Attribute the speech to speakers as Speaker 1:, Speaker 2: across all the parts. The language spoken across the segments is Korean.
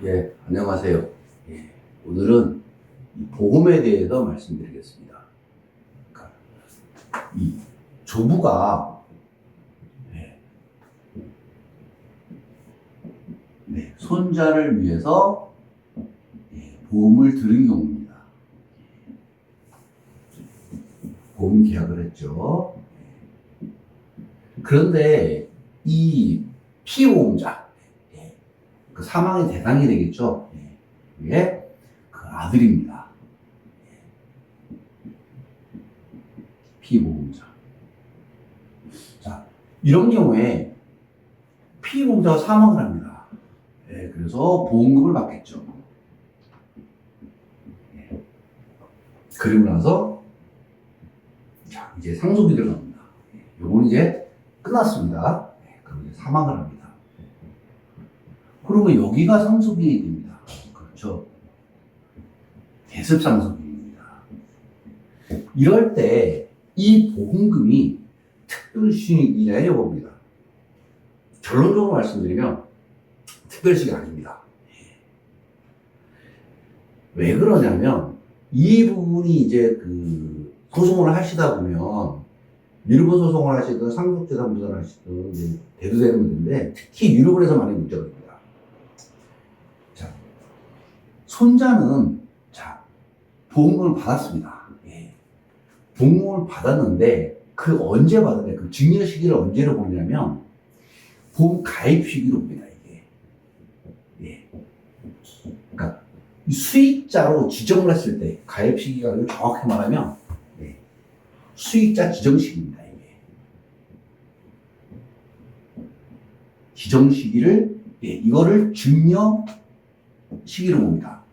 Speaker 1: 예, 안녕하세요. 예, 오늘은 이 복음에 대해서 말씀드리겠습니다. 그러니까 이 조부가 예, 손자를 위해서 보험을 들은 경우입니다. 보험 계약을 했죠. 그런데 이 피보험자, 그 사망의 대상이 되겠죠. 그게 그 아들입니다. 피보험자. 자, 이런 경우에 피보험자가 사망을 합니다. 그래서 보험금을 받겠죠. 그리고 나서 자, 이제 상속이 들어갑니다. 요건 이제 끝났습니다. 그럼 이제 사망을 합니다. 그러면 여기가 상속인이 됩니다. 그렇죠. 대습상속인입니다. 이럴 때 이 보험금이 특별수익이냐 여봅니다. 결론적으로 말씀드리면 특별수익이 아닙니다. 왜 그러냐면 이분이 이제 그 소송을 하시다 보면 유류분 소송을 하시든 상속재산 분할을 하시든 이제 대두되는 문제인데 특히 유류분에서 많이 문제가 됩니다. 자, 손자는 자 보험금을 받았습니다. 보험금을 받았는데 그 언제 받았냐, 그 증여 시기를 언제로 보냐면 보험 가입 시기로 봅니다. 이게 그러니까 수익자로 지정을 했을 때 가입 시기가 정확히 말하면 수익자 지정 시기입니다. 이게 지정 시기를 이거를 증여 시기로 봅니다.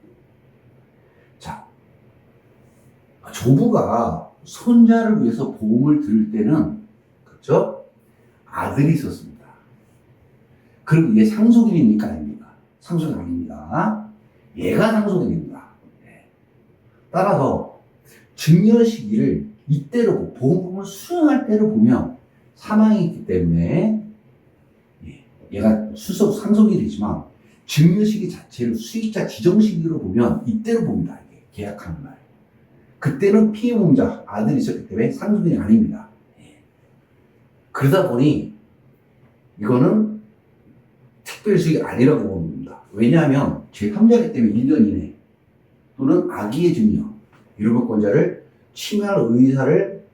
Speaker 1: 자, 조부가 손자를 위해서 보험을 들을 때는 그렇죠? 아들이 있었습니다. 그럼 이게 상속인입니까? 아닙니까? 상속인 아닙니다. 얘가 상속인입니다. 따라서 증여 시기를 이때로 보험금을 수령할 때로 보면 사망이 있기 때문에 얘가 상속이 되지만 증여 시기 자체를 수익자 지정 시기로 보면 이때로 봅니다. 이게 계약하는 날. 그때는 피해보험자 아들이 있었기 때문에 상속인이 아닙니다. 그러다 보니 이거는 특별수익이 아니라고 봅니다. 왜냐하면 제3자이기 때문에 1년 이내 또는 악의의 증여, 유류분권자를 침해할 의사를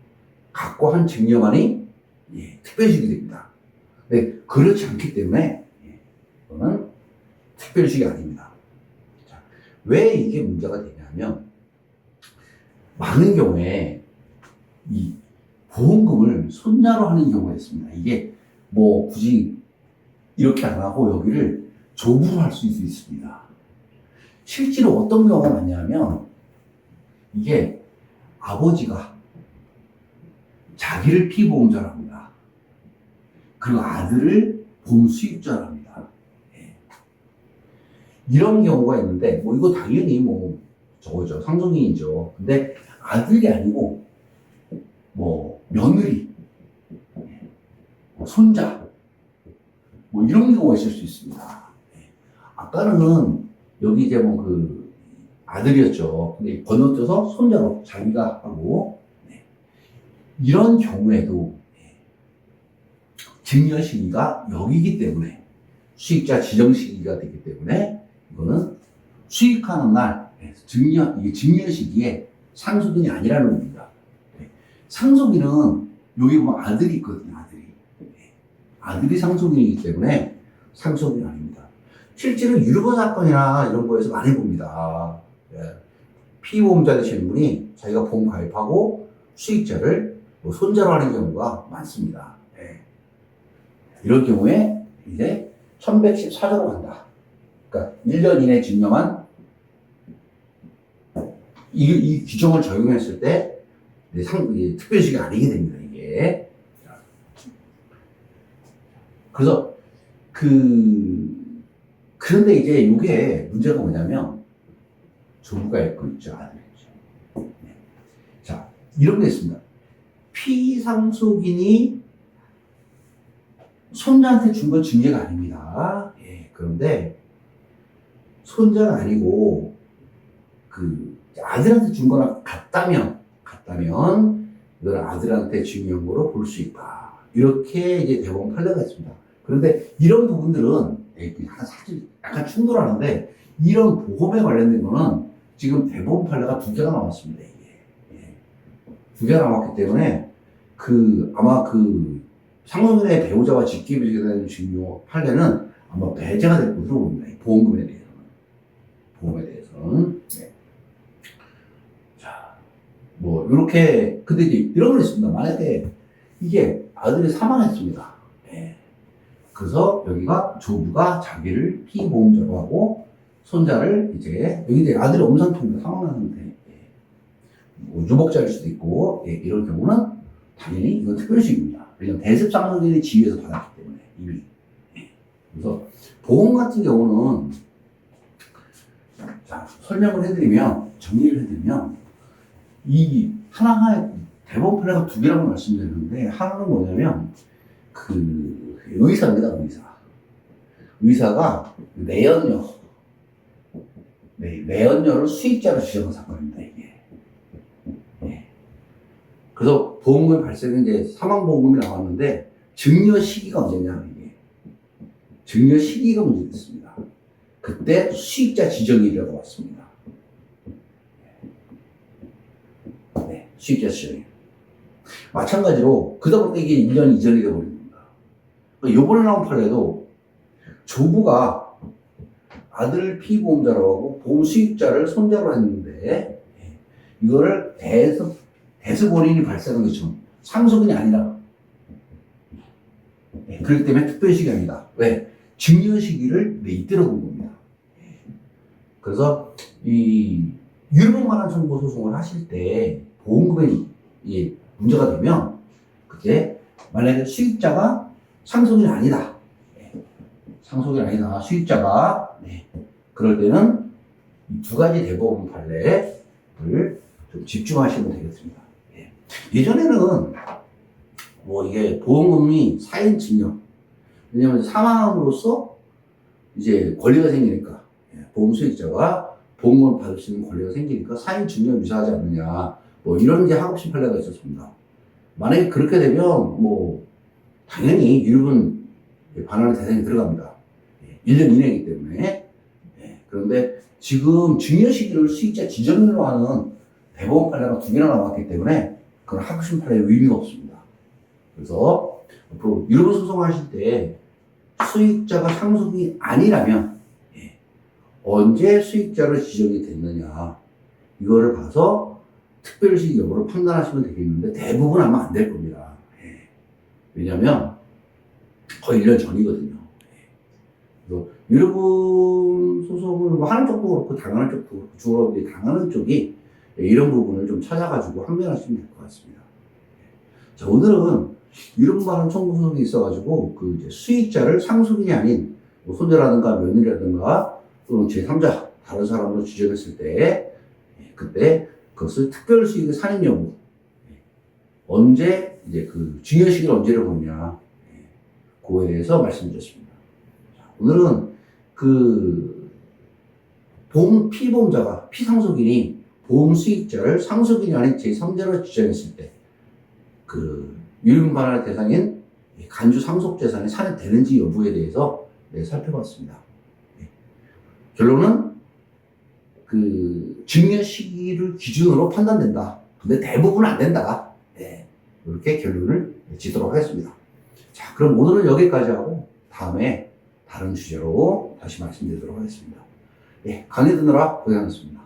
Speaker 1: 갖고 한 증여만이 특별수익이 됩니다. 네, 그렇지 않기 때문에 이거는 특별수익이 아닙니다. 자, 왜 이게 문제가 되냐면 많은 경우에 이 보험금을 손자로 하는 경우가 있습니다. 이게 뭐 굳이 이렇게 안 하고 여기를 조부로 할 수 있습니다. 실제로 어떤 경우가 많냐면 이게 아버지가 자기를 피보험자로 합니다. 그리고 아들을 보험 수익자로 합니다. 이런 경우가 있는데 뭐 이거 당연히 뭐 저거죠. 상속인이죠. 근데 아들이 아니고 뭐 며느리, 손자 뭐 이런 경우가 있을 수 있습니다. 아까는 여기 이제 뭐 그 아들이었죠. 근데 건너뛰어서 손자로 자기가 하고 이런 경우에도 증여 시기가 여기기 때문에 수익자 지정 시기가 되기 때문에 이거는 수익하는 날 이게 증여 시기에 상속인이 아니라는 겁니다. 상속인은 여기 보면 아들이 있거든요. 아들이 상속인이기 때문에 상속인이 아닙니다. 실제로 유류분 사건이나 이런 거에서 많이 봅니다. 피보험자 되시는 분이 자기가 보험 가입하고 수익자를 뭐 손자로 하는 경우가 많습니다. 이런 경우에 이제 1114조로 간다. 그러니까 1년 이내 증여만 이 규정을 적용했을 때 특별수익이 아니게 됩니다. 이게. 그래서 그런데 이제 이게 문제가 뭐냐면 조부가 있고 있죠. 아들이죠. 자, 이런 게 있습니다. 피상속인이 손자한테 준 건 증여가 아닙니다. 그런데 손자가 아니고 그 아들한테 준 거나 같다면 이걸 아들한테 증여한 거로 볼 수 있다. 이렇게 이제 대법원 판례가 있습니다. 그런데 이런 부분들은 사실 약간 충돌하는데 이런 보험에 관련된 거는 지금 대법원 판례가 두 개가 나왔습니다. 이게 두 개가 나왔기 때문에 아마 상속인의 배우자와 직계비속에 대한 증여 판례는 아마 배제가 될 것으로 봅니다. 보험금에 대해서는. 보험에 대해서는. 네. 자, 뭐, 요렇게, 근데 이제 이런 건 있습니다. 만약에 이게 아들이 사망했습니다. 네. 그래서 여기가 조부가 자기를 피보험자로 하고 손자를 이제, 여기 이제 아들이 엄상통입니다. 사망하는데. 예. 뭐 유복자일 수도 있고, 예, 이런 경우는 당연히 이건 특별식입니다. 왜냐면 대습상속인의 지위에서 받았기 때문에, 이미. 예. 그래서 보험 같은 경우는, 자, 설명을 해드리면, 정리를 해드리면, 이 하나가 대법원 판례가 두 개라고 말씀드렸는데, 하나는 뭐냐면, 의사입니다, 의사. 의사가 내연녀를 수익자로 지정한 사건입니다, 이게. 예. 그래서 보험금이 발생한 이제 사망보험금이 나왔는데, 증여 시기가 언제냐, 이게. 증여 시기가 문제됐습니다. 그때 수익자 지정일이라고 왔습니다. 네, 수익자 지정일. 마찬가지로, 그러다 보니까 이게 1년 이전이 되어버립니다. 요번에 나온 판례도 조부가 아들을 피보험자로 하고 보험 수익자를 손자로 했는데, 이거를 대습원인이 발생한 것처럼 상속인이 아니라. 그렇기 때문에 특별시기 아니다. 왜? 증여 시기를 이때로 본 겁니다. 그래서 유류분만한 청구 소송을 하실 때 보험금이 문제가 되면 그때 만약에 수익자가 상속인이 아니다. 상속인이 아니다. 수익자가 그럴 때는 이 두 가지 대법원 판례를 좀 집중하시면 되겠습니다. 예전에는 뭐 이게 보험금이 사인 증여, 왜냐면 사망함으로써 이제 권리가 생기니까 보험 수익자가 보험금을 받을 수 있는 권리가 생기니까 사인 증여 유사하지 않느냐, 뭐 이런 게 하급심 판례가 있었습니다. 만약에 그렇게 되면 뭐 당연히 유류분 반환의 대상이 들어갑니다. 1년 이내이기 때문에. 그런데 지금 증여 시기를 수익자 지정으로 하는 대법원 판례가 두 개나 나왔기 때문에 그건 하급심 판례의 의미가 없습니다. 그래서 앞으로 유류분 소송하실 때 수익자가 상속이 아니라면 언제 수익자로 지정이 됐느냐 이거를 봐서 특별시 여부를 판단하시면 되겠는데 대부분 아마 안 될 겁니다. 왜냐하면 거의 1년 전이거든요. 그래서 유류분 소송을 뭐 하는 쪽도 그렇고 당하는 쪽도 그렇고 주로 당하는 쪽이 이런 부분을 좀 찾아가지고 항변하시면 될 것 같습니다. 자, 오늘은 유류분 반환 청구 소송이 있어가지고 이제 수익자를 상속인이 아닌 뭐 손자라든가 며느리라든가 또는 제3자 다른 사람으로 지정했을 때 그때 그것을 특별수익의 산입 여부 언제 이제 증여 시기를 언제를 보느냐 그거에 대해서 말씀드렸습니다. 자, 오늘은 피보험자가 피상속인이 보험 수익자를 상속인이 아닌 제3자로 지정했을 때 유류분 반환의 대상인 간주 상속재산이 산입되는지 여부에 대해서 살펴봤습니다. 결론은 증여 시기를 기준으로 판단된다. 근데 대부분은 안 된다. 이렇게 결론을 짓도록 하겠습니다. 자, 그럼 오늘은 여기까지 하고 다음에 다른 주제로 다시 말씀드리도록 하겠습니다. 강의 듣느라 고생하셨습니다.